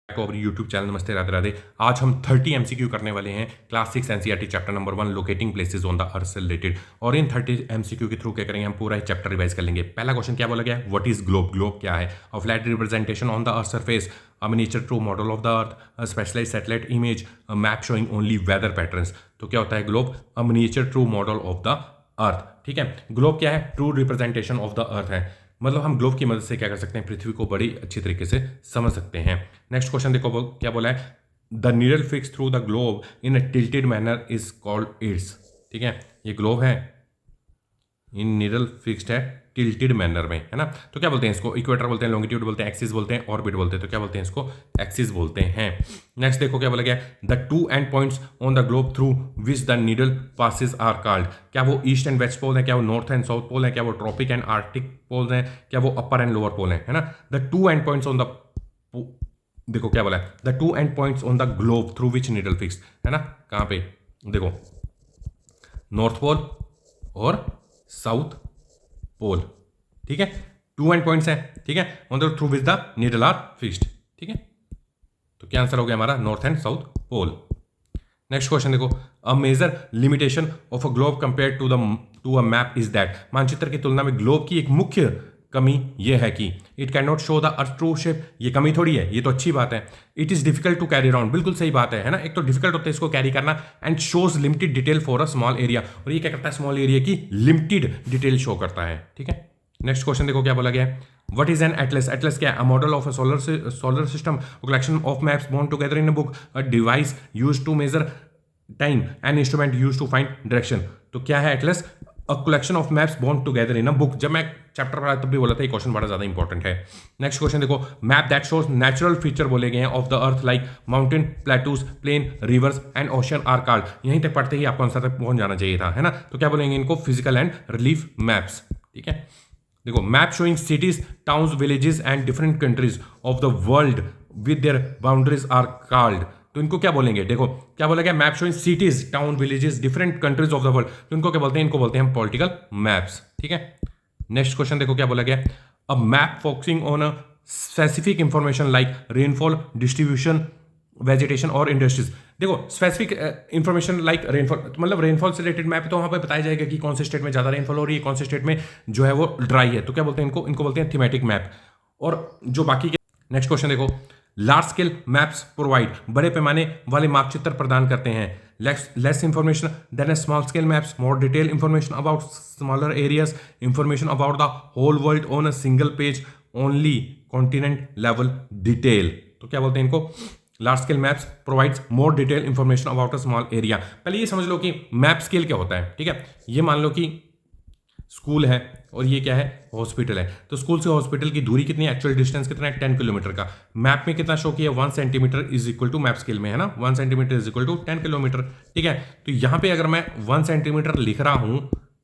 को अपनी YouTube channel नमस्ते राधे राधे। आज हम 30 एमसीक्यू करने वाले हैं class 6 NCERT chapter number 1 locating places on the अर्थ से रिलेटेड। और इन 30 एमसीक्यू के थ्रू क्या करेंगे, हम पूरा ही चैप्टर रिवाइज कर लेंगे। पहला क्वेश्चन क्या बोला गया है, व्हाट इज ग्लोब। ग्लोब क्या है? A flat representation on the earth surface, a miniature true model of the earth, a specialized satellite image, a map showing only weather patterns. तो क्या होता है globe? A miniature true model of the earth. ठीक है, globe क्या है? True representation of the earth है। मतलब हम ग्लोब की मदद से क्या कर सकते हैं, पृथ्वी को बड़ी अच्छी तरीके से समझ सकते हैं। नेक्स्ट क्वेश्चन देखो, क्या बोला है, the needle fix through the globe in a tilted manner is called its. ठीक है, ये ग्लोब है, इन नीडल फिक्स्ड है टिल्टेड मैनर में, है ना। तो क्या बोलते हैं इसको? इक्वेटर बोलते हैं, लॉन्गिट्यूड बोलते हैं, एक्सिस बोलते हैं, ऑर्बिट बोलते हैं। तो क्या बोलते हैं इसको? एक्सिस बोलते हैं। नेक्स्ट देखो क्या बोला गया, the two end points on the globe through which the needle passes are called. क्या वो ईस्ट एंड वेस्ट पोल है? क्या वो नॉर्थ एंड साउथ पोल है? क्या वो ट्रॉपिक एंड आर्टिक पोल है? क्या वो अपर एंड लोअर पोल है ना। The two end points on the, देखो क्या बोला है, the two end points on the globe through which needle fix, है ना। कहां पे? देखो, नॉर्थ पोल और साउथ पोल। ठीक है, टू एंड पॉइंट्स है। ठीक है, on the through which the needle are fixed. ठीक है, तो क्या आंसर हो गया हमारा? North and south pole. Next question देखो, a major limitation of a globe compare to a map is that. मानचित्र की तुलना में ग्लोब की एक मुख्य कमी यह है कि it can not show the earth true shape. ये कमी थोड़ी है, ये तो अच्छी बात है। It is difficult to carry around, बिल्कुल सही बात है ना। एक तो डिफिकल्ट होता है इसको कैरी करना, and shows limited detail for a small area. और ये क्या करता है? स्मॉल एरिया की लिमिटेड डिटेल शो करता है। ठीक है, नेक्स्ट क्वेश्चन देखो क्या बोला गया है, what is an atlas. Atlas क्या है? A model of a solar system, collection of maps bound together in a book, a device used to measure time, an instrument use to find direction. तो क्या है atlas? A collection of maps bound together in a book. जब मैं chapter पढ़ा तब भी बोला था ये क्वेश्चन बड़ा ज्यादा इंपॉर्टेंट है। नेक्स्ट क्वेश्चन देखो, map that shows natural feature बोले गए हैं of the earth like mountain, plateaus, plain, rivers and ocean are called. यहीं तक पढ़ते ही आपको आंसर तक पहुंच जाना चाहिए था, है ना। तो क्या बोलेंगे इनको? Physical and relief maps. ठीक है, देखो, map showing cities, towns, villages and different countries of the world with their boundaries are called. तो इनको क्या बोलेंगे? देखो क्या बोला गया, map showing cities, town, villages, different countries of the world. तो इनको क्या बोलते हैं? इनको बोलते हैं हम पॉलिटिकल मैप्स। ठीक है, नेक्स्ट क्वेश्चन देखो क्या बोला गया, a map focusing on a specific information like rainfall, distribution, vegetation और इंडस्ट्रीज। देखो, स्पेसिफिक इंफॉर्मेशन लाइक रेनफॉल, मतलब रेनफॉल से रिलेटेड मैप, तो वहां पे बताया जाएगा कि कौन से स्टेट में ज्यादा रेनफॉल हो रही है, कौन से स्टेट में जो है वो ड्राई है। तो क्या बोलते हैं इनको? इनको बोलते हैं थीमेटिक मैप। और जो बाकी के, नेक्स्ट क्वेश्चन देखो, लार्ज स्केल मैप्स प्रोवाइड, बड़े पैमाने वाले मापचित्र प्रदान करते हैं less information than a small scale maps, more detail information about smaller areas, information about the whole world on a single page, only continent level detail. तो क्या बोलते हैं इनको? Large scale maps provides more detail information about a small area. पहले ये समझ लो कि map scale क्या होता है। ठीक है, ये मान लो कि स्कूल है और ये क्या है? हॉस्पिटल है। तो स्कूल से हॉस्पिटल की दूरी कितनी है? एक्चुअल डिस्टेंस कितना है? 10 किलोमीटर का। मैप में कितना शो किया? 1 centimetre is equal to, map scale में है ना, 1 centimetre is equal to 10 kilometre. ठीक है, तो यहां पे अगर मैं 1 सेंटीमीटर लिख रहा हूं,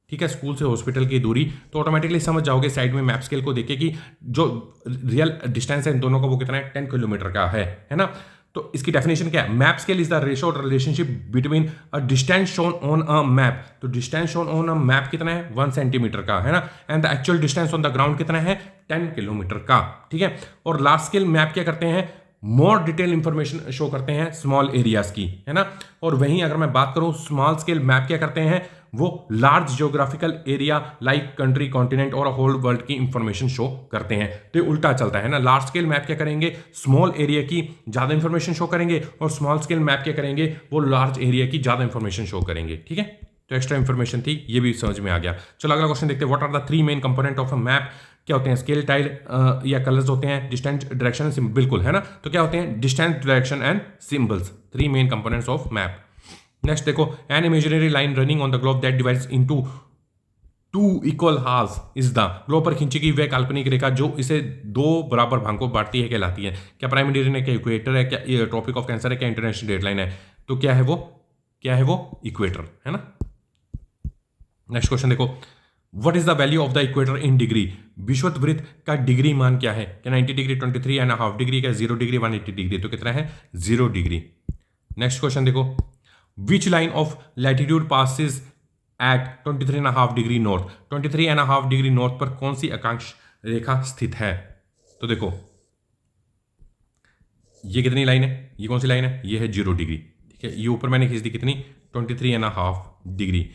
ठीक है, स्कूल से हॉस्पिटल की दूरी, तो ऑटोमेटिकली समझ जाओगे साइड में मैप स्केल को देखे कि जो रियल डिस्टेंस है इन दोनों का वो कितना है? 10 किलोमीटर का है ना। तो इसकी डेफिनेशन क्या है? Map scale is the ratio और relationship between a distance shown on a map. तो distance shown on a map कितना है? 1 सेंटीमीटर का, है ना। And the actual distance on the ground कितना है? 10 किलोमीटर का। ठीक है, और लार्ज स्केल मैप क्या करते हैं? मोर डिटेल इंफॉर्मेशन शो करते हैं स्मॉल एरियाज की, है ना। और वहीं अगर मैं बात करूं, स्मॉल स्केल मैप क्या करते हैं? वो large geographical area like country, continent और होल वर्ल्ड की इंफॉर्मेशन शो करते हैं। तो ये उल्टा चलता है ना। लार्ज स्केल मैप क्या करेंगे? स्मॉल एरिया की ज्यादा इंफॉर्मेशन शो करेंगे, और स्मॉल स्केल मैप क्या करेंगे? वो लार्ज एरिया की ज्यादा इंफॉर्मेशन शो करेंगे। ठीक है, तो एक्स्ट्रा इंफॉर्मेशन थी, ये भी समझ में आ गया। चलो अगला क्वेश्चन देखते हैं, what are the 3 main component of a map. क्या होते हैं? स्केल, टाइल या कलर्स होते हैं, डिस्टेंस, डायरेक्शन, सिंबल। बिल्कुल, है ना। तो क्या होते हैं? Distance, direction and symbols, 3 main components of map. Next देखो, an imaginary line running on the globe that divides into 2 equal halves is the. Globe पर खींची गई वह काल्पनिक रेखा जो इसे 2 बराबर भागों को बांटती है कहलाती है। क्या प्राइम मेरिडियन है? क्या इक्वेटर है? क्या ट्रॉपिक ऑफ कैंसर है? क्या इंटरनेशनल डेडलाइन है? तो क्या है वो? क्या है वो? इक्वेटर, है ना। नेक्स्ट क्वेश्चन देखो, what is the value of the equator in degree. विषुवत वृत्त का डिग्री मान क्या है? क्या 90 डिग्री, 23.5 डिग्री, क्या 0 डिग्री, 180 डिग्री। तो कितना है? 0 डिग्री। नेक्स्ट क्वेश्चन देखो, which line of latitude passes at 23.5 degree north. 23.5 degree north पर कौन सी अक्षांश रेखा स्थित है? तो देखो, ये कितनी लाइन है, ये कौन सी लाइन है, ये है 0 डिग्री, ठीक है। ये ऊपर मैंने खींच दी कितनी, 23.5 डिग्री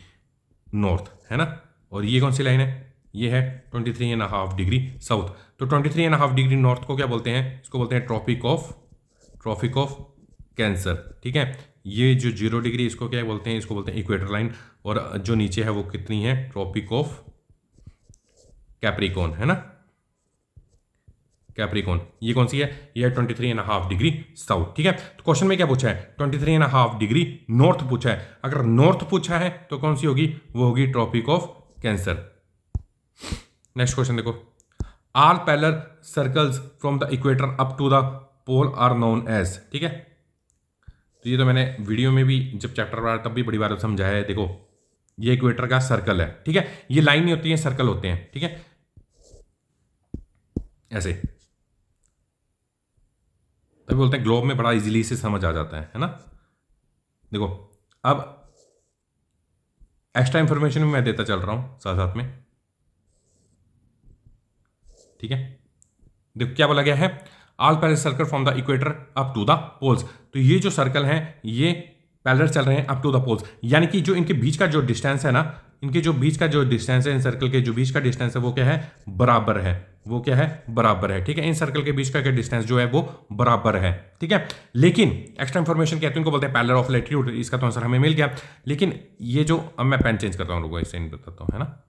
नॉर्थ, है ना। और ये कौन सी लाइन है, ये है 23.5 डिग्री साउथ। तो 23.5 डिग्री नॉर्थ को क्या बोलते हैं, इसको बोलते हैं ट्रॉपिक ऑफ कैंसर, ठीक है। ये जो 0 डिग्री इसको क्या बोलते हैं, इसको बोलते हैं इक्वेटर लाइन। और जो नीचे है वो कितनी है, ट्रॉपिक ऑफ कैप्रिकॉर्न, है ना, कैप्रिकॉर्न। ये कौन सी है, ये है 23.5 डिग्री साउथ, ठीक है। तो क्वेश्चन में क्या पूछा है, 23.5 डिग्री नॉर्थ पूछा है। अगर नॉर्थ पूछा है तो कौन सी होगी, वो होगी tropic of cancer. Next question देखो, all parallel circles from the equator up to the pole are known as, ठीक है। तो ये तो मैंने वीडियो में भी जब चैप्टर पढ़ा तब भी बड़ी बार समझाया है। देखो ये इक्वेटर का सर्कल है, ठीक है। ये लाइन नहीं होती है, सर्कल होते हैं, ठीक है, ऐसे। तभी बोलते हैं ग्लोब में बड़ा इजीली से समझ आ जाता है ना। देखो अब एक्स्ट्रा इंफॉर्मेशन भी मैं देता चल रहा हूं साथ साथ में, ठीक है। देखो क्या बोला गया है, all parallel circle from the equator up to the poles. तो ये जो सर्कल हैं ये पैरेलल चल रहे हैं अप टू द पोल्स, यानी कि जो इनके बीच का जो डिस्टेंस है ना, इनके जो बीच का जो डिस्टेंस है, इन सर्कल के जो बीच का डिस्टेंस है वो क्या है, बराबर है। वो क्या है, बराबर है, ठीक है। इन सर्कल के बीच का डिस्टेंस जो है वो बराबर है, ठीक है। लेकिन एक्स्ट्रा इंफॉर्मेशन कहते हैं, इनको बोलते हैं पैरेलल ऑफ लैटिट्यूड। इसका तो आंसर हमें मिल गया। लेकिन ये जो, अब मैं पेन चेंज करता हूँ, रुको इससे नहीं बताता हूँ, है ना।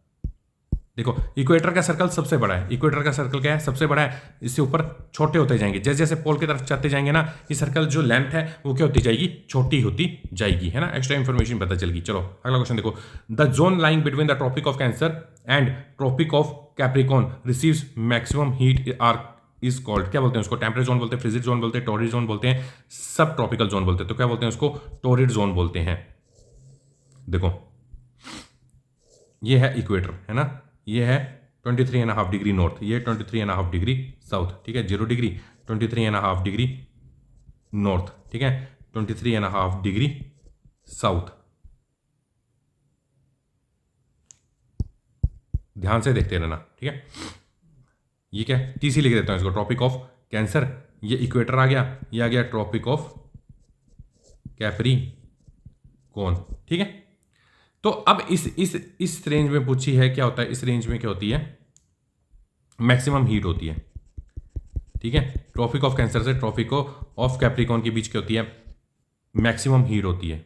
देखो इक्वेटर का सर्कल सबसे बड़ा है, इक्वेटर का सर्कल क्या है, सबसे बड़ा है। इससे ऊपर छोटे होते जाएंगे, जैसे जैसे पोल की तरफ चलते जाएंगे ना, ये सर्कल जो लेंथ है वो क्या होती जाएगी, छोटी होती जाएगी, है ना। एक्स्ट्रा इंफॉर्मेशन पता चल गई। चलो अगला क्वेश्चन देखो, the zone lying between the tropic of cancer and tropic of capricorn receives maximum heat are is called, क्या बोलते हैं उसको, टेम्परेट जोन बोलते हैं, फ्रिजिड जोन बोलते हैं, टॉरिड जोन बोलते हैं, सब ट्रॉपिकल जोन बोलते हैं। तो क्या बोलते हैं उसको, टॉरिड जोन बोलते हैं। देखो ये है इक्वेटर, है ना, ये है 23.5 डिग्री नॉर्थ, ये 23.5 डिग्री साउथ, ठीक है। 0 डिग्री, 23.5 डिग्री नॉर्थ, ठीक है, 23.5 डिग्री साउथ। ध्यान से देखते रहना, ठीक है। ये क्या है, टीसी लिख देता हूं इसको, ट्रॉपिक ऑफ कैंसर। ये इक्वेटर आ गया, ये आ गया ट्रॉपिक ऑफ कैप्रिकॉर्न, ठीक है। तो अब इस रेंज में पूछी है क्या होता है, इस रेंज में क्या होती है, मैक्सिमम हीट होती है, ठीक है। ट्रॉपिक ऑफ कैंसर से ट्रॉपिक ऑफ कैप्रिकॉर्न के बीच क्या होती है, मैक्सिमम हीट होती है।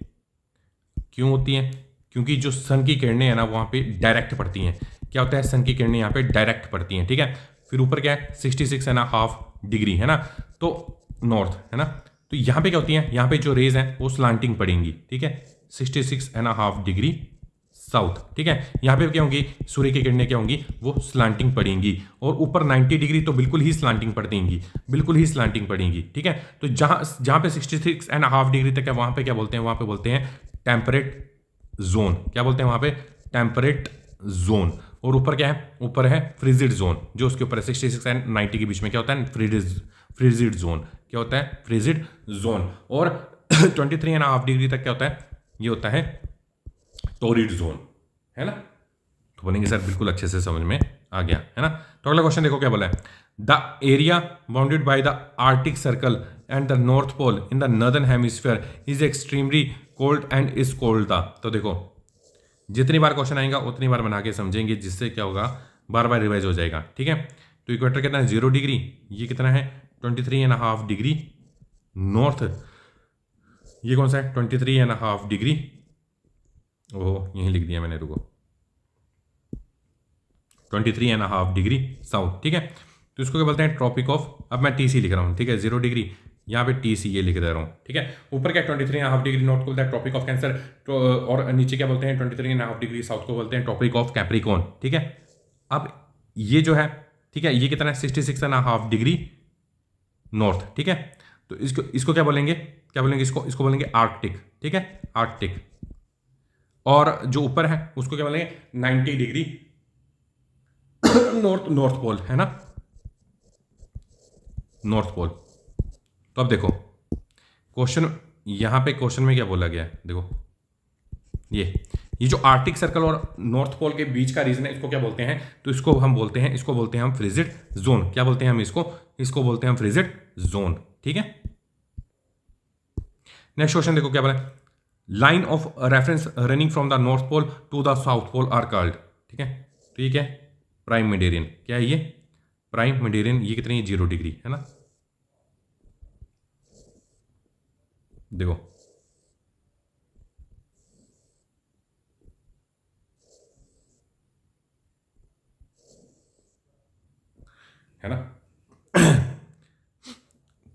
क्यों होती है, क्योंकि जो सन की किरणें हैं ना वहां पे डायरेक्ट पड़ती हैं। क्या होता है, सन की किरणें यहाँ पे डायरेक्ट पड़ती हैं, ठीक है। फिर ऊपर क्या है, 66.5 डिग्री, है ना, तो नॉर्थ, है ना। तो यहाँ पे क्या होती है, यहाँ पे जो रेज हैं वो स्लांटिंग पड़ेंगी, ठीक है, 66.5 डिग्री साउथ, ठीक है। यहाँ पे क्या होंगी, सूर्य की किरणें क्या होंगी, वो स्लांटिंग पड़ेंगी। और ऊपर 90 डिग्री तो बिल्कुल ही स्लांटिंग पड़ेंगी, बिल्कुल ही स्लांटिंग पड़ेंगी, ठीक है। तो जहाँ पे 66.5 डिग्री तक है वहाँ पे क्या बोलते हैं, वहाँ पे बोलते हैं टेम्परेट जोन। क्या बोलते हैं वहाँ पे, टेम्परेट जोन। और ऊपर क्या है, ऊपर है फ्रिजिड जोन, जो उसके ऊपर है 66 एंड 90 के बीच में क्या होता है, फ्रिजिड जोन। क्या होता है, फ्रिजिड जोन। और 23.5 डिग्री तक क्या होता है, ये होता है टॉरिड जोन, है ना। तो बोलेंगे सर बिल्कुल अच्छे से समझ में आ गया, है ना। तो अगला क्वेश्चन देखो क्या बोला है, the area bounded by the Arctic circle and the north pole in the northern hemisphere is extremely cold and is called the. तो देखो जितनी बार क्वेश्चन आएगा उतनी बार बना के समझेंगे, जिससे क्या होगा, बार बार रिवाइज हो जाएगा, ठीक है। तो इक्वेटर कितना है, 0 डिग्री, ये कितना है 23.5 डिग्री नॉर्थ, ये कौन सा है 23.5 डिग्री, ओह यहीं लिख दिया मैंने, रुको, 23.5 डिग्री साउथ, ठीक है। तो इसको क्या बोलते हैं, ट्रॉपिक ऑफ, अब मैं टीसी लिख रहा हूँ, ठीक है, 0 डिग्री, यहाँ पे टीसी ये लिख दे रहा हूँ, ठीक है। ऊपर क्या 23.5 डिग्री नॉर्थ को बोलते हैं ट्रॉपिक ऑफ कैंसर, तो और नीचे क्या बोलते हैं 23.5 डिग्री साउथ को बोलते हैं ट्रॉपिक ऑफ कैप्रिकॉर्न, ठीक है। अब ये जो है, ठीक है, ये कितना है 66.5 डिग्री नॉर्थ, ठीक है। तो इसको क्या बोलेंगे, क्या बोलेंगे, इसको बोलेंगे आर्कटिक, ठीक है, आर्कटिक। और जो ऊपर है उसको क्या बोलेंगे 90 डिग्री नॉर्थ पोल, है ना, नॉर्थ पोल। तो अब देखो क्वेश्चन, यहां पे क्वेश्चन में क्या बोला गया है, देखो ये जो आर्टिक सर्कल और नॉर्थ पोल के बीच का रीजन है, इसको क्या बोलते हैं, तो इसको हम बोलते हैं हम फ्रिजिड जोन। क्या बोलते हैं हम इसको बोलते हैं हम फ्रिजिड जोन, ठीक है। नेक्स्ट क्वेश्चन देखो क्या बोला है, line of reference running from the north pole to the south pole are called, ठीक है, तो ये क्या है, प्राइम मेडिरियन। क्या है ये, प्राइम मेडिरियन। ये कितनी है, 0 डिग्री है ना। देखो है ना,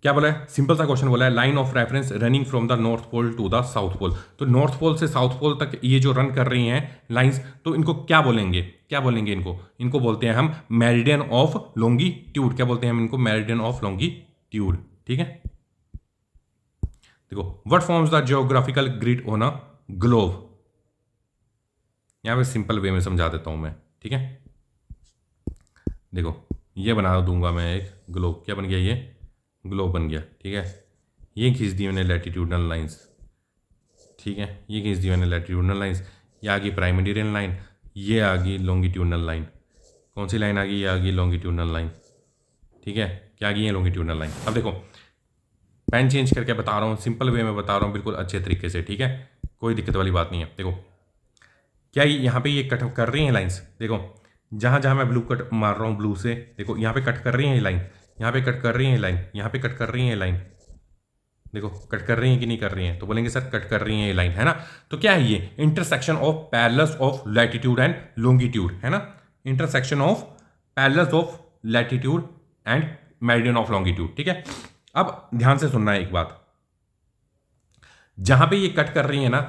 क्या बोला है, सिंपल सा क्वेश्चन बोला है, line of reference running from the north pole to the south pole. तो नॉर्थ पोल से साउथ पोल तक ये जो रन कर रही हैं लाइंस, तो इनको क्या बोलेंगे, क्या बोलेंगे इनको, इनको बोलते हैं हम मेरिडियन ऑफ लॉन्गिट्यूड। क्या बोलते हैं हम इनको, मेरिडियन ऑफ लॉन्गिट्यूड, ठीक है। देखो, what forms the geographical grid on a globe. यहां पे सिंपल वे में समझा देता हूं मैं, ठीक है। देखो, ये बना दूंगा मैं एक ग्लोब। क्या बन गया, ये ग्लोब बन गया, ठीक है। ये खींच दी मैंने लैटिट्यूडनल लाइंस, ठीक है, ये खींच दी मैंने लैटिट्यूडनल लाइंस। ये आ गई प्राइम मेडिरियन लाइन, ये आ गई लॉन्गिट्यूडनल लाइन। कौन सी लाइन आ गई, ये आ गई लॉन्गिट्यूडनल लाइन, ठीक है। क्या आ गई है, लॉन्गिट्यूडनल लाइन। अब देखो, पेन चेंज करके बता रहा हूँ, सिंपल वे में बता रहा हूँ, बिल्कुल अच्छे तरीके से, ठीक है, कोई दिक्कत वाली बात नहीं है। देखो, क्या यहाँ पे ये कट कर रही हैं लाइंस। देखो, जहाँ जहाँ मैं ब्लू कट मार रहा हूँ ब्लू से, देखो यहाँ पे कट कर रही है ये लाइन, यहाँ पे कट कर रही है लाइन, यहाँ पे कट कर रही है लाइन। देखो, कट कर रही हैं कि नहीं कर रही हैं, तो बोलेंगे सर कट कर रही हैं ये लाइन, है ना। तो क्या है ये, intersection of parallels of latitude and longitude, है ना। Intersection of parallels of latitude and meridian of longitude, ठीक है। अब ध्यान से सुनना है एक बात, जहां पे ये कट कर रही है ना,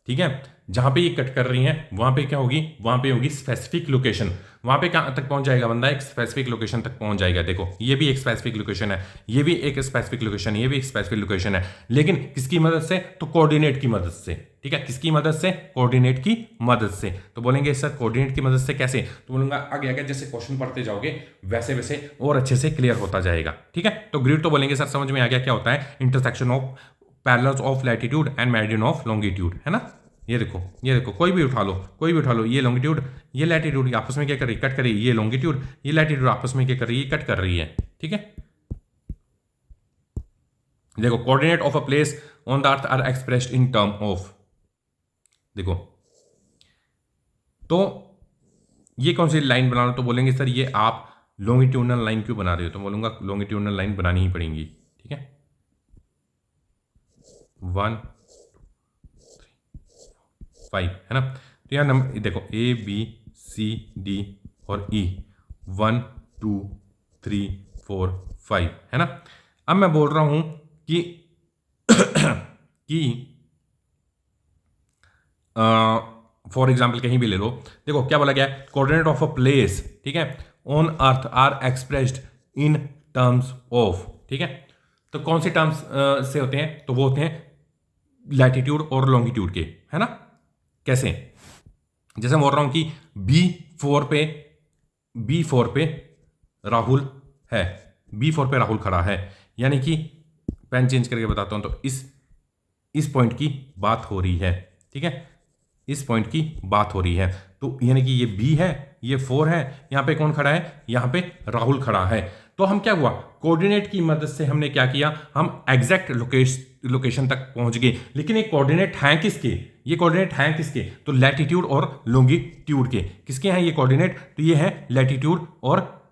ठीक है, जहां पे ये कट कर रही हैं वहां पे क्या होगी, वहां पे होगी स्पेसिफिक लोकेशन। वहां पे कहां तक पहुंच जाएगा बंदा, एक स्पेसिफिक लोकेशन तक पहुंच जाएगा। देखो, ये भी एक स्पेसिफिक लोकेशन है, ये भी एक स्पेसिफिक लोकेशन है, ये भी एक स्पेसिफिक लोकेशन है, लेकिन किसकी मदद से, तो कोऑर्डिनेट की मदद से, ठीक है। किसकी मदद से, कोऑर्डिनेट की मदद से। तो बोलेंगे सर कोऑर्डिनेट की मदद से कैसे, तो बोलूंगा आगे आगे जैसे क्वेश्चन पढ़ते जाओगे वैसे वैसे और अच्छे से क्लियर होता जाएगा, ठीक है। तो ग्रिड तो बोलेंगे सर समझ में आ गया क्या होता है, intersection of parallels of latitude and meridian of longitude, है ना। ये देखो, ये देखो, कोई भी उठा लो, कोई भी उठा लो, ये लॉन्गिट्यूड, ये लैटिट्यूड आपस में क्या कर रही है, कट कर रही है, ये लॉन्गिट्यूड, ये लैटिट्यूड आपस में क्या कर रही है, कट कर रही है, ठीक है। देखो, coordinate of a place on the earth are expressed in term of, देखो, तो ये कौन सी लाइन बना लो, तो बोलेंगे सर ये आप लॉन्गिट्यूडनल लाइन क्यों बना रहे हो, तो बोलूंगा लॉन्गिट्यूडनल लाइन बनानी ही पड़ेगी, ठीक है। 1 5 है ना। तो यहाँ नंबर देखो, ए बी सी डी और ई, 1 2 3 4 5, है ना। अब मैं बोल रहा हूं कि कि फॉर एग्जाम्पल कहीं भी ले लो, देखो क्या बोला गया है, कोऑर्डिनेट ऑफ अ प्लेस, ठीक है, on earth are expressed in terms of, ठीक है। तो कौन से टर्म्स से होते हैं, तो वो होते हैं लैटिट्यूड और लॉन्गिट्यूड के, है ना। कैसे, जैसे मैं बोल रहा हूं कि B4 पे राहुल है, B4 पे राहुल खड़ा है, यानी कि पेन चेंज करके बताता हूं, तो इस पॉइंट की बात हो रही है, ठीक है, इस पॉइंट की बात हो रही है। तो यानी कि ये B है, ये 4 है, यहां पे कौन खड़ा है, यहां पे राहुल खड़ा है। तो हम क्या हुआ, कोऑर्डिनेट की मदद से हमने क्या किया, हम एग्जैक्ट लोकेशन तक पहुंच गए। लेकिन ये कोऑर्डिनेट हैं किसके, ये कोऑर्डिनेट हैं किसके, तो लैटिट्यूड और लॉन्गिट्यूड के। किसके हैं ये कोऑर्डिनेट, तो ये है लैटिट्यूड और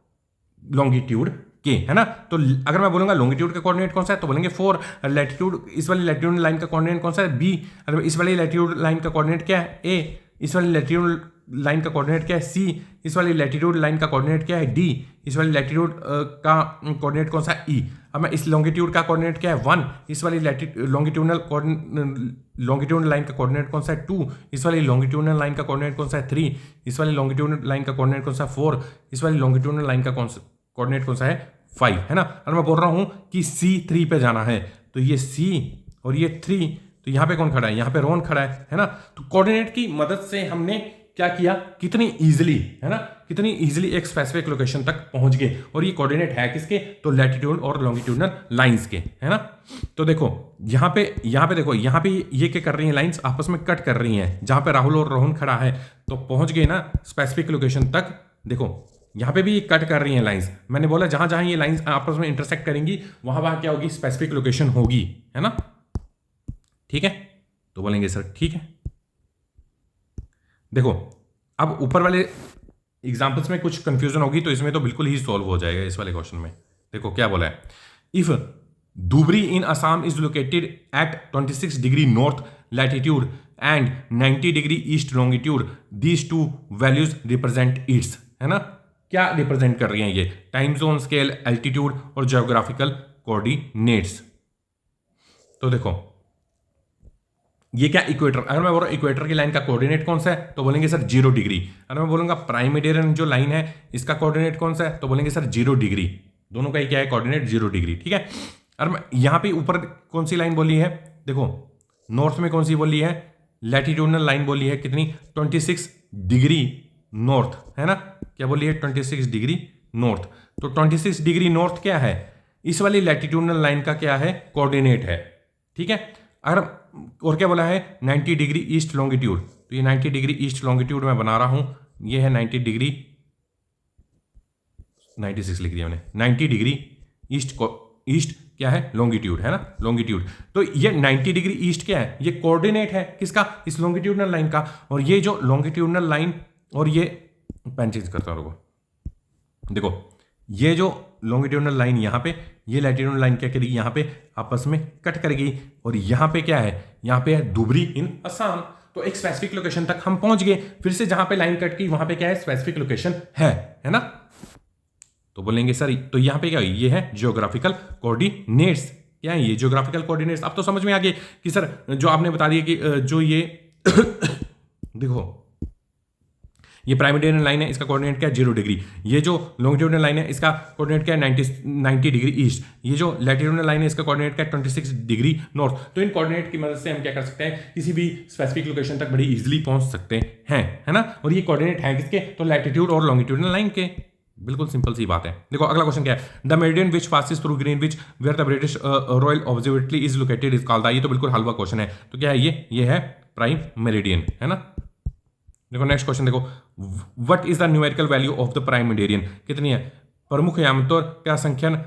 लॉन्गिट्यूड के, है ना। तो अगर मैं बोलूंगा लॉन्गिट्यूड का कोऑर्डिनेट कौन सा है, तो बोलेंगे 4। लैटिट्यूड, इस वाली लैटिट्यूड लाइन का कोऑर्डिनेट कौन सा है, B। अगर इस वाली लैटिट्यूड लाइन का कोऑर्डिनेट क्या है, A। इस वाली लैटिट्यूड लाइन का कोऑर्डिनेट क्या है, C। इस वाली लैटिट्यूड लाइन का कोऑर्डिनेट क्या है, D। इस वाली लैटिट्यूड का कोऑर्डिनेट कौन सा है, E। अब मैं इस लॉन्गिट्यूड का कोऑर्डिनेट क्या है, 1। इस वाली लॉन्गिट्यूडनल लाइन का कोऑर्डिनेट कौन सा है, 2। इस वाली लॉन्गिट्यूडनल लाइन का कोऑर्डिनेट कौन सा है, 3। इस वाली लॉन्गिट्यूडनल लाइन का कोऑर्डिनेट कौन सा है, 4। इस वाली लॉन्गिट्यूडनल लाइन का कोऑर्डिनेट कौन सा है, 5, है ना। और मैं बोल रहा हूं कि C3 पे जाना है, तो ये C और ये 3, तो यहां पे कौन खड़ा है, यहां पे रोहन खड़ा है ना। तो कोऑर्डिनेट की मदद से हमने क्या किया, कितनी इजीली, है ना, कितनी इजीली एक स्पेसिफिक लोकेशन तक पहुंच गए। और ये कोऑर्डिनेट है किसके, तो लैटिट्यूड और लॉन्गिट्यूडनल लाइंस के, है ना। तो देखो यहां पे देखो, यहां पे ये क्या कर रही हैं, लाइंस आपस में कट कर रही हैं। जहां पे राहुल और रोहन खड़ा है, तो पहुंच गए ना स्पेसिफिक लोकेशन तक। देखो यहां पे भी ये कट कर रही हैं लाइंस, मैंने बोला जहां जहां ये लाइंस आपस में इंटरसेक्ट करेंगी वहां वहां क्या होगी, स्पेसिफिक लोकेशन होगी, है ना। ठीक है, तो बोलेंगे सर ठीक है। देखो अब ऊपर वाले एग्जाम्पल्स में कुछ कंफ्यूजन होगी, तो इसमें तो बिल्कुल ही सॉल्व हो जाएगा इस वाले क्वेश्चन में। देखो क्या बोला है, if Dhubri in Assam is located at 26 degree north latitude and 90 degree east longitude, these two values represent it's, है ना, क्या रिप्रेजेंट कर रही हैं ये, टाइम जोन, स्केल, एल्टीट्यूड और जियोग्राफिकल कोऑर्डिनेट्स। तो देखो ये क्या इक्वेटर, अगर मैं बोल रहा हूं इक्वेटर की लाइन का कोऑर्डिनेट कौन सा है, तो बोलेंगे सर 0 डिग्री। अगर मैं बोलूंगा प्राइम मेरिडियन जो लाइन है इसका कोऑर्डिनेट कौन सा है, तो बोलेंगे सर 0 डिग्री। दोनों का ही क्या है, कोऑर्डिनेट 0 डिग्री, ठीक है। और मैं यहां पे ऊपर कौन सी लाइन बोली है, देखो नॉर्थ में कौन सी बोली है, लैटिट्यूडनल लाइन बोली है कितनी, 26 डिग्री नॉर्थ, है ना, क्या बोली है, 26 डिग्री नॉर्थ। तो 26 डिग्री नॉर्थ क्या है, इस वाली लैटिट्यूडनल लाइन का क्या है, कोऑर्डिनेट है, ठीक है। अगर और क्या बोला है, 90 डिग्री ईस्ट लॉन्गिट्यूड, तो ये 90 डिग्री ईस्ट लॉन्गिट्यूड मैं बना रहा हूं, ये है 90 डिग्री, 96 लिख दिया मैंने, 90 डिग्री ईस्ट क्या है, लॉन्गिट्यूड, है ना, लॉन्गिट्यूड। तो ये 90 डिग्री ईस्ट क्या है, ये कोऑर्डिनेट है किसका, इस लॉन्गिट्यूडनल लाइन का। और ये जो लॉन्गिट्यूडनल लाइन, और ये पेन चेंज करता हूं, देखो ये जो लॉन्गिट्यूडनल लाइन यहां पे, ये लैटिट्यूडनल लाइन क्या करेगी, यहां पे आपस में कट करेगी, और यहां पे क्या है, यहां पे है धुबरी इन असम। तो एक स्पेसिफिक लोकेशन तक हम पहुंच गए, फिर से जहां पे लाइन कट की वहां पे क्या है, स्पेसिफिक लोकेशन है ना। तो बोलेंगे सर तो यहां पे क्या है, ये है जियोग्राफिकल कोऑर्डिनेट्स। क्या है ये जियोग्राफिकल कोऑर्डिनेट्स। अब तो समझ में आ गए कि सर जो आपने बता दिया कि जो ये देखो ये प्राइम मेरिडियन लाइन है, इसका कोऑर्डिनेट क्या है, 0 डिग्री। ये जो लॉन्गिट्यूडनल लाइन है इसका कोऑर्डिनेट क्या है, 90 डिग्री ईस्ट। ये जो लैटिट्यूडनल लाइन है इसका कोऑर्डिनेट क्या है, 26 डिग्री नॉर्थ। तो इन कोऑर्डिनेट की मदद से हम क्या कर सकते हैं, किसी भी स्पेसिफिक लोकेशन तक बड़ी इजीली पहुंच सकते हैं, है ना। और ये कोऑर्डिनेट है किसके, तो लैटिट्यूड और लॉन्गिट्यूडनल लाइन के। बिल्कुल सिंपल सी बात है। देखो अगला क्वेश्चन क्या है, the meridian which passes through Greenwich where the British royal observatory is located is called the, ये तो बिल्कुल हलवा क्वेश्चन है। तो क्या है ये है प्राइम मेरिडियन, है ना। देखो नेक्स्ट क्वेश्चन देखो, what is the numerical value of the prime meridian, कितनी है, प्रमुख यामतों का संख्यन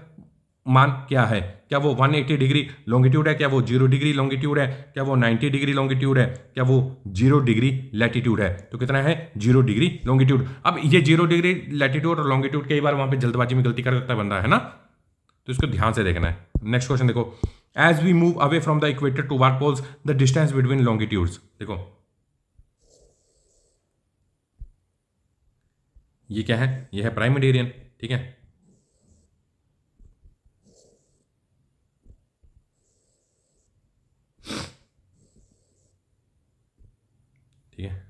मान क्या है, क्या वो 180 डिग्री लॉन्गिट्यूड है, क्या वो 0 डिग्री लॉन्गिट्यूड है, क्या वो 90 डिग्री लॉन्गिट्यूड है, क्या वो 0 डिग्री लैटिट्यूड है। तो कितना है, 0 डिग्री लॉन्गिट्यूड। अब ये 0 डिग्री लैटिट्यूड और लॉन्गिट्यूड कई बार वहां पे जल्दबाजी में गलती कर देता है बंदा, है ना, तो इसको ध्यान से देखना है। नेक्स्ट क्वेश्चन देखो, as we move away from the equator toward poles the distance between longitudes. देखो ये क्या है, ये है प्राइम मेरिडियन, ठीक है। ठीक है,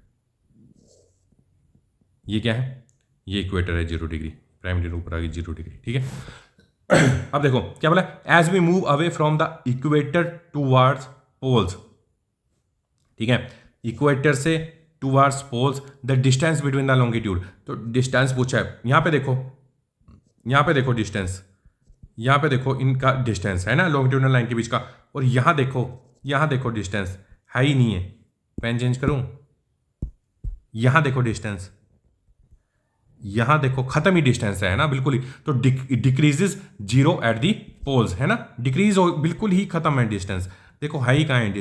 ये क्या है, ये इक्वेटर है 0 डिग्री, प्राइम मेरिडियन ऊपर आ गई 0 डिग्री, ठीक है। अब देखो क्या बोला, as we move away from the equator towards poles, ठीक है, इक्वेटर से towards poles the distance between the longitude. तो डिस्टेंस पूछा है, यहां पे देखो डिस्टेंस, यहां पे देखो इनका डिस्टेंस है ना लॉन्गिट्यूडनल लाइन के बीच का, और यहां देखो डिस्टेंस है ही नहीं है। पेन चेंज करूं, यहां देखो डिस्टेंस, यहां देखो खत्म ही डिस्टेंस है ना, बिल्कुल ही। तो डिक्रीजेस 0 एट दी पोल्स, है ना, डिक्रीज बिल्कुल ही खत्म है डिस्टेंस। देखो है ही कहाँ है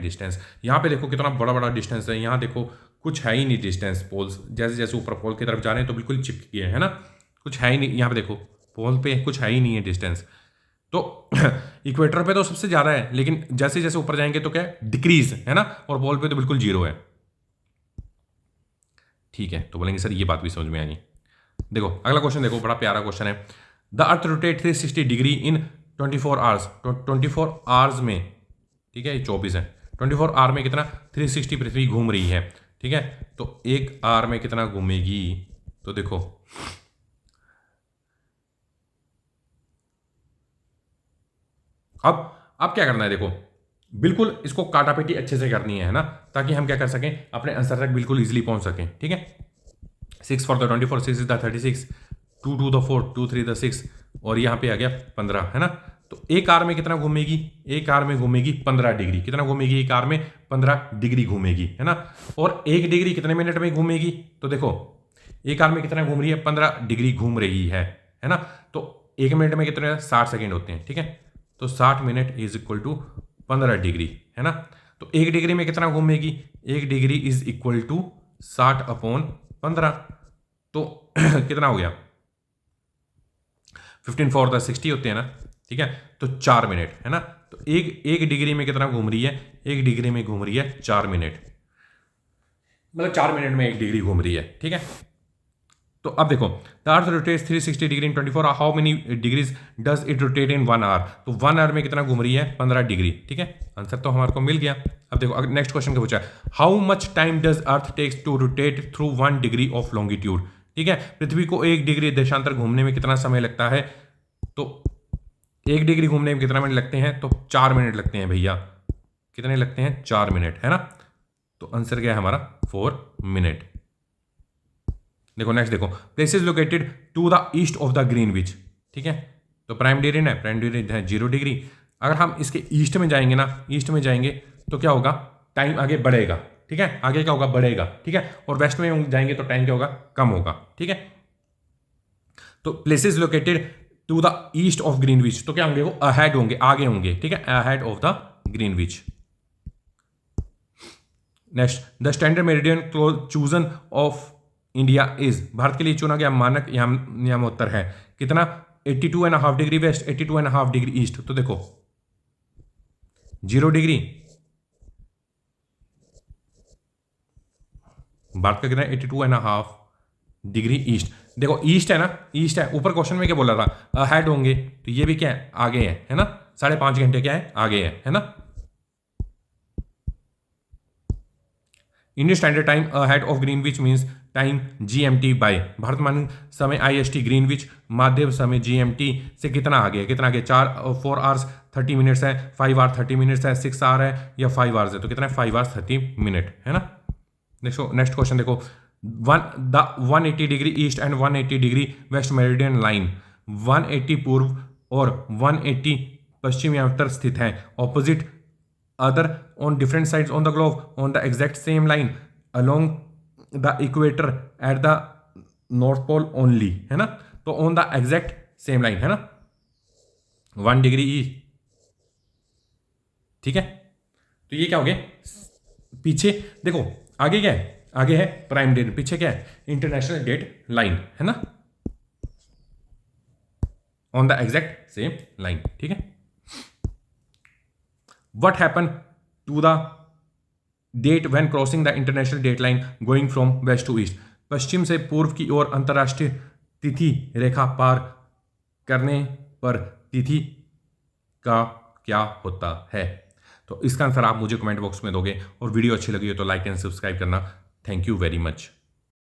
डिस्टेंस, यहाँ पे देखो कितना बड़ा बड़ा डिस्टेंस है, यहाँ देखो कुछ है ही नहीं डिस्टेंस। पोल्स जैसे जैसे ऊपर पोल की तरफ जा रहे हैं तो बिल्कुल चिपक गए, है ना, कुछ है ही नहीं। यहाँ पे देखो पोल पे कुछ है ही नहीं है डिस्टेंस। तो इक्वेटर पे तो सबसे ज़्यादा है, लेकिन जैसे जैसे ऊपर जाएंगे तो क्या है, डिक्रीज, है ना, और पोल पे तो बिल्कुल 0 है, ठीक है। तो बोलेंगे सर ये बात भी समझ में आ गई। देखो अगला क्वेश्चन देखो, बड़ा प्यारा क्वेश्चन है, the earth rotate 360 degree in 24 hours. 24 hours में, ठीक है, ये 24 है, 24 आवर में कितना 360 पृथ्वी घूम रही है, ठीक है। तो एक आवर में कितना घूमेगी, तो देखो अब क्या करना है, देखो बिल्कुल इसको काटापेटी अच्छे से करनी है ना, ताकि हम क्या कर सकें, अपने आंसर तक बिल्कुल इजीली पहुंच सकें, ठीक है। 6 for the 24, 6 is the 36, 2 2 the 4, 2 3 the 6, और यहाँ पे आ गया 15, है ना। तो एक आवर में कितना घूमेगी, एक आवर में घूमेगी 15 डिग्री। कितना घूमेगी एक आवर में, 15 डिग्री घूमेगी, है ना। और 1 डिग्री कितने मिनट में घूमेगी, तो देखो एक आवर में कितना घूम रही है, 15 डिग्री घूम रही है ना। तो 1 मिनट में कितने 60 सेकेंड होते हैं, ठीक है। तो 60 minute is equal to 15 degree, है ना। तो 1 डिग्री में कितना घूमेगी, 1 डिग्री इज इक्वल टू 60/15, तो कितना हो गया 15 4 60 होते हैं ना, ठीक है। तो 4 मिनट, है ना। तो एक डिग्री में कितना घूम रही है, 1 डिग्री में घूम रही है 4 मिनट, मतलब 4 मिनट में 1 डिग्री घूम रही है, ठीक है। तो अब देखो, the earth rotates 360 degree in 24 hour, how many degrees does it rotate in 1 hour, तो 1 आवर में कितना घूम रही है, 15 डिग्री, ठीक है। आंसर तो हमारे को मिल गया। अब देखो नेक्स्ट क्वेश्चन क्या पूछा है, how much time does earth takes to rotate through 1 degree of longitude, ठीक है। पृथ्वी को 1 डिग्री देशांतर घूमने में कितना समय लगता है, तो 1 डिग्री घूमने में कितना मिनट लगते हैं, तो 4 मिनट लगते हैं भैया, कितने लगते हैं, 4 मिनट, है ना। तो आंसर क्या है हमारा, 4 मिनट। देखो नेक्स्ट देखो, places located to the east of the Greenwich, ठीक है। तो प्राइम मेरिडियन है, प्राइम मेरिडियन है 0 डिग्री। अगर हम इसके ईस्ट में जाएंगे ना, ईस्ट में जाएंगे तो क्या होगा, टाइम आगे बढ़ेगा, ठीक है, आगे क्या होगा, बढ़ेगा, ठीक है। और वेस्ट में जाएंगे तो टाइम क्या होगा, कम होगा, ठीक है। तो places located to the east of Greenwich, तो क्या होंगे, वो अहेड होंगे, आगे होंगे, ठीक है, ahead of the Greenwich. Next, the standard meridian chosen of India is, Bharat के लिए चुना गया मानक यामोत्तर है कितना, 82.5 डिग्री वेस्ट, 82.5 डिग्री ईस्ट। तो देखो 0 डिग्री, भारत का कितना, 82.5 डिग्री ईस्ट। देखो ईस्ट है ना, ईस्ट है, ऊपर क्वेश्चन में क्या बोला था, अहेड होंगे, तो ये भी क्या है, आगे है ना, 5.5 घंटे क्या है, आगे है ना। Indian standard time ahead of Greenwich means time GMT by, Bharat मान समय आईएसटी, ग्रीनविच माध्य समय जीएमटी से कितना आगे है, कितना आगे, 4 आवर्स 30 मिनट्स है, 5 आवर 30 मिनट्स है, 6 आवर है या 5 आवर्स है, तो कितना है, 5 आवर्स 30 मिनट, है ना। नेक्स्ट क्वेश्चन देखो, 180 degree east and 180 degree west meridian line, 180 पूर्व और 180 पश्चिम या उत्तर स्थित है, opposite other on different sides on the globe on the exact same line along the equator at the north pole only, है ना। तो on the exact same line, है ना, 1 डिग्री ई, ठीक है। तो ये क्या हो गया, पीछे देखो आगे क्या है, आगे है प्राइम डेट, पीछे क्या है, इंटरनेशनल डेट लाइन, है ना, on the exact same line, ठीक है। What happened to the date when crossing the international date line going from west to east, पश्चिम से पूर्व की ओर अंतर्राष्ट्रीय तिथि रेखा पार करने पर तिथि का क्या होता है। तो इसका आंसर आप मुझे कमेंट बॉक्स में दोगे, और वीडियो अच्छी लगी हो तो लाइक एंड सब्सक्राइब करना। Thank you very much.